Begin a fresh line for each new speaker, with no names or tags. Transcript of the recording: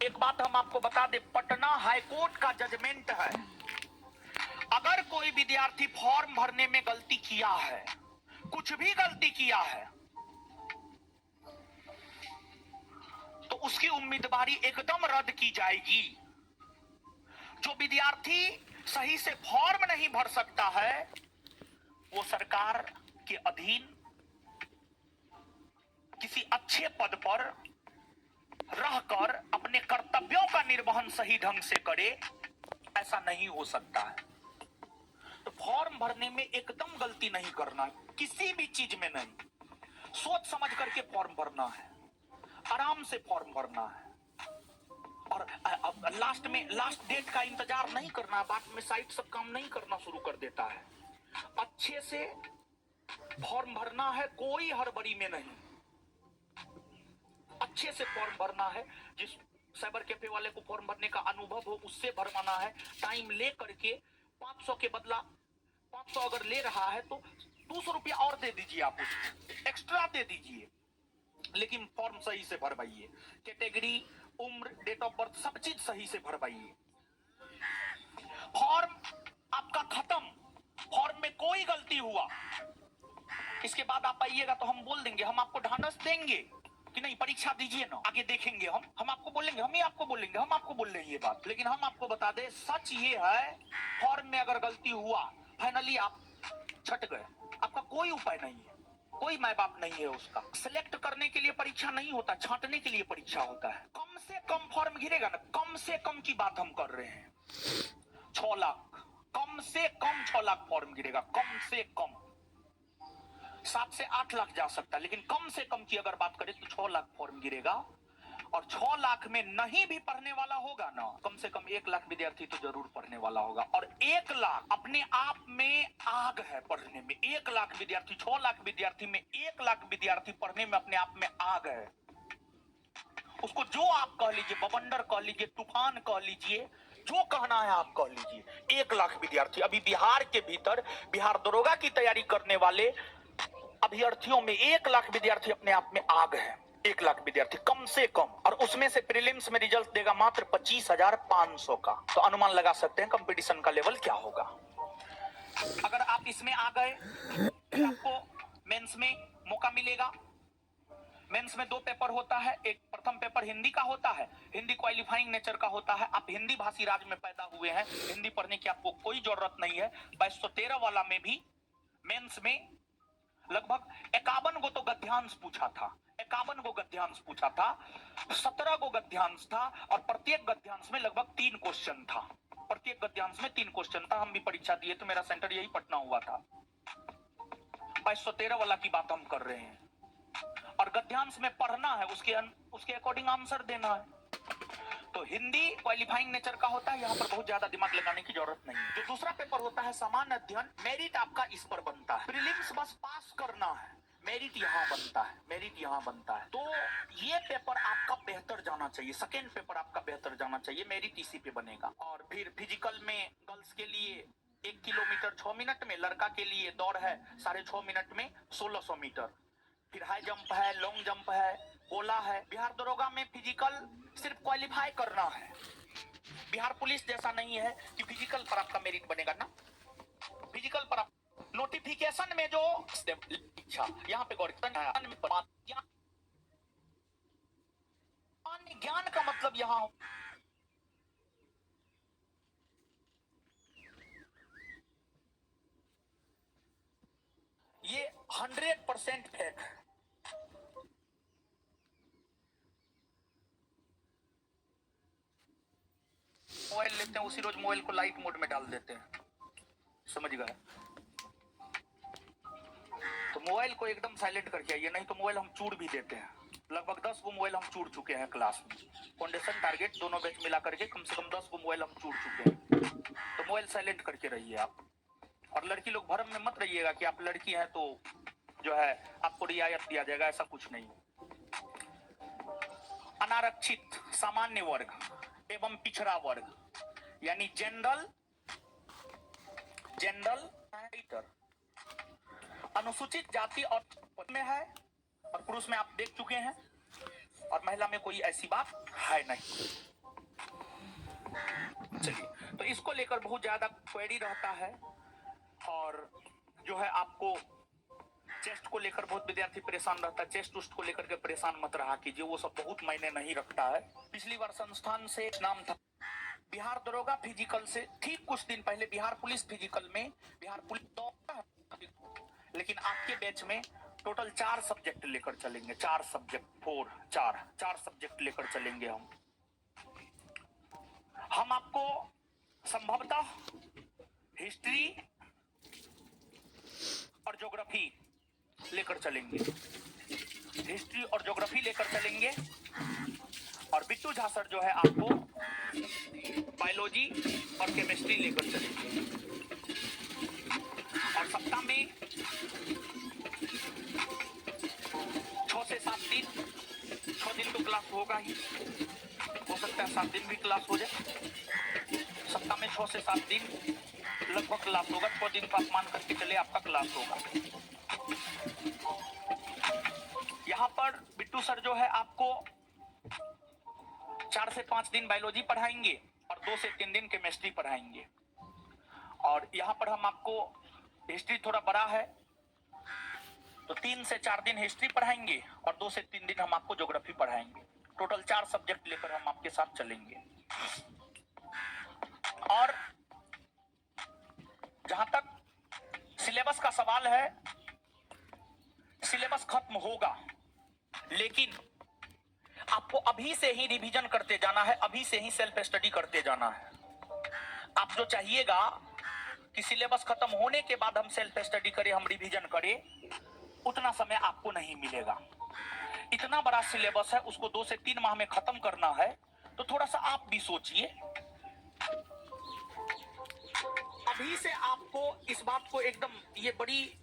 एक बात हम आपको बता दें, पटना हाईकोर्ट का जजमेंट है, अगर कोई विद्यार्थी फॉर्म भरने में गलती किया है, कुछ भी गलती किया है, तो उसकी उम्मीदवारी एकदम रद्द की जाएगी। जो विद्यार्थी सही से फॉर्म नहीं भर सकता है, वो सरकार के अधीन किसी अच्छे पद पर रहकर अपने कर्तव्यों का निर्वहन सही ढंग से करे, ऐसा नहीं हो सकता है। तो फॉर्म भरने में एकदम गलती नहीं करना है, किसी भी चीज में नहीं, सोच समझ करके फॉर्म भरना है, आराम से फॉर्म भरना है, और लास्ट डेट का इंतजार नहीं करना। बाद में साइट सब काम नहीं करना शुरू कर देता है। अच्छे से फॉर्म भरना है, कोई हड़बड़ी में नहीं, अच्छे से फॉर्म भरना है। जिस साइबर कैफे वाले को फॉर्म भरने का अनुभव हो उससे भरवाना है, टाइम ले करके। 500 के बदला 500 अगर ले रहा है तो 200 रुपया और दे दीजिए, आप उसको एक्स्ट्रा दे दीजिए, लेकिन फॉर्म सही से भरवाइए, कैटेगरी, उम्र, डेट ऑफ बर्थ, सब चीज सही से भरवाइए। फॉर्म आपका खत्म, फॉर्म में कोई गलती हुआ, इसके बाद आप आइएगा तो हम बोल देंगे, हम आपको ढांढस देंगे कि नहीं परीक्षा दीजिए ना, आगे देखेंगे। हम आपको बोलेंगे, हम ही आपको बोलेंगे, हम आपको बोल रहे हैं ये बात, लेकिन हम आपको बता दें सच ये है, फॉर्म में अगर गलती हुआ, फाइनली आप छट गए, आपका कोई उपाय नहीं है, कोई माँ बाप नहीं है उसका। सिलेक्ट करने के लिए परीक्षा नहीं होता, छांटने के लिए परीक्षा होता है। कम से कम फॉर्म गिरेगा ना, कम से कम की बात हम कर रहे हैं, 6 लाख, कम से कम 6 लाख फॉर्म गिरेगा, कम से कम। 7 से 8 लाख जा सकता है, लेकिन कम से कम की अगर बात करें तो 6 लाख फॉर्म गिरेगा। और 6 लाख में नहीं भी पढ़ने वाला होगा ना, कम से कम 1 लाख विद्यार्थी तो जरूर पढ़ने वाला होगा। और 1 लाख अपने आप में आग है पढ़ने में। 1 लाख विद्यार्थी, 6 लाख विद्यार्थी में 1 लाख विद्यार्थी पढ़ने में अपने आप में आग है। उसको जो आप कह लीजिए, बवंडर कह लीजिए, तूफान कह लीजिए, जो कहना है आप कह लीजिए। 1 लाख विद्यार्थी अभी बिहार के भीतर, बिहार दरोगा की तैयारी करने वाले अभ्यर्थियों में 1 लाख विद्यार्थी अपने आप में आग है। 1 लाख विद्यार्थी कम से कम, और उसमें से प्रीलिम्स में रिजल्ट देगा मात्र 25,500 का। तो अनुमान लगा सकते हैं कंपटीशन का लेवल क्या होगा। अगर आप इसमें आ गए तो आपको मेंस में मौका मिलेगा। मेंस में 2 पेपर होता है, एक प्रथम पेपर हिंदी का होता है, हिंदी क्वालिफाइंग नेचर का होता है। आप हिंदी भाषी राज्य में पैदा हुए हैं, हिंदी पढ़ने की आपको कोई जरूरत नहीं है। 2213 वाला में भी मेंस में लगभग 51 को तो गद्यांश पूछा था, 51 को गद्यांश पूछा था, 17 को गद्यांश था, और प्रत्येक गद्यांश में लगभग 3 क्वेश्चन था। प्रत्येक गद्यांश में 3 क्वेश्चन था। हम भी परीक्षा दिए तो मेरा सेंटर यही पटना हुआ था। 2213 वाला की बात हम कर रहे हैं, और गद्यांश में पढ़ना है, उसके अकॉर्डिंग आंसर देना है। तो हिंदी क्वालिफाइंग नेचर का होता है, यहाँ पर बहुत ज्यादा दिमाग लगाने की जरूरत नहीं है। जो दूसरा पेपर होता है सामान्य अध्ययन, मेरिट आपका इस पर बनता है। प्रीलिम्स बस पास करना है, मेरिट यहाँ बनता है, मेरिट यहाँ बनता है। तो ये पेपर आपका बेहतर जाना चाहिए, सेकेंड पेपर आपका बेहतर जाना चाहिए, मेरिट इसी पे बनेगा। और फिर फिजिकल में गर्ल्स के लिए 1 किलोमीटर 6 मिनट में, लड़का के लिए दौड़ है 6.5 मिनट में 1600 मीटर। फिर हाई जंप है, लॉन्ग जंप है, गोला है। बिहार दरोगा में फिजिकल सिर्फ क्वालिफाई करना है। बिहार पुलिस जैसा नहीं है कि फिजिकल पर आपका मेरिट बनेगा ना, फिजिकल पर आप नोटिफिकेशन में जो इच्छा यहाँ पे गौर ज्ञान का मतलब यहाँ ये 100% फेक है। मोबाइल लेते हैं, उसी रोज मोबाइल को लाइट मोड में डाल देते हैं, समझ गए। तो मोबाइल को एकदम साइलेंट करके आइए, नहीं तो मोबाइल हम चूड़ भी देते हैं। लगभग 10 गो मोबाइल हम चूड़ चुके हैं क्लास में, फाउंडेशन टारगेट दोनों बैच मिला करके कम से कम 10 गो मोबाइल हम चूड़ चुके हैं। तो मोबाइल साइलेंट करके रहिए आप। और लड़की लोग भरम में मत रहिएगा कि आप लड़की हैं तो जो है आपको रियायत दिया जाएगा, ऐसा कुछ नहीं। अनारक्षित, सामान्य वर्ग एवं पिछड़ा वर्ग, यानी जनरल, अनुसूचित जाति और में है, और पुरुष में आप देख चुके हैं। और महिला में कोई ऐसी बात है नहीं। चलिए, तो इसको लेकर बहुत ज्यादा क्वेरी रहता है और जो है आपको चेस्ट को लेकर बहुत विद्यार्थी परेशान रहता है। चेस्ट उस्ट को लेकर के परेशान मत रहा कीजिए, वो सब बहुत मायने नहीं रखता है। पिछली बार संस्थान से नाम था बिहार दरोगा फिजिकल से, ठीक कुछ दिन पहले बिहार पुलिस फिजिकल में बिहार पुलिस, लेकिन आपके बैच में टोटल 4 सब्जेक्ट लेकर चलेंगे। 4 सब्जेक्ट, 4 सब्जेक्ट लेकर चलेंगे हम आपको संभवतः हिस्ट्री और ज्योग्राफी लेकर चलेंगे। हिस्ट्री और ज्योग्राफी लेकर चलेंगे और बिट्टू झा सर जो है आपको बायोलॉजी और केमिस्ट्री लेकर चलेंगे। और सप्ताह में 6 से 7 दिन, 6 दिन तो क्लास होगा ही, हो सकता है 7 दिन भी क्लास हो जाए। सप्ताह में 6 से 7 दिन लगभग क्लास होगा। 6 दिन का आप मान करके चले आपका क्लास होगा। यहाँ पर बिट्टू सर जो है आपको 4 से 5 दिन बायोलॉजी पढ़ाएंगे और 2 से 3 दिन केमिस्ट्री पढ़ाएंगे। और यहाँ पर हम आपको हिस्ट्री थोड़ा बड़ा है तो 3 से 4 दिन हिस्ट्री पढ़ाएंगे और 2 से 3 दिन हम आपको ज्योग्राफी पढ़ाएंगे। टोटल 4 सब्जेक्ट लेकर हम आपके साथ चलेंगे। और जहां तक सिलेबस का सवाल है, सिलेबस खत्म होगा लेकिन आपको अभी से ही रिवीजन करते जाना है, अभी से ही सेल्फ स्टडी करते जाना है। आप जो चाहिएगा कि सिलेबस खत्म होने के बाद हम सेल्फ स्टडी करें, हम रिवीजन करें, उतना समय आपको नहीं मिलेगा। इतना बड़ा सिलेबस है, उसको 2 से 3 माह में खत्म करना है, तो थोड़ा सा आप भी सोचिए। अभी से आपको इस बात को एकदम, ये बड़ी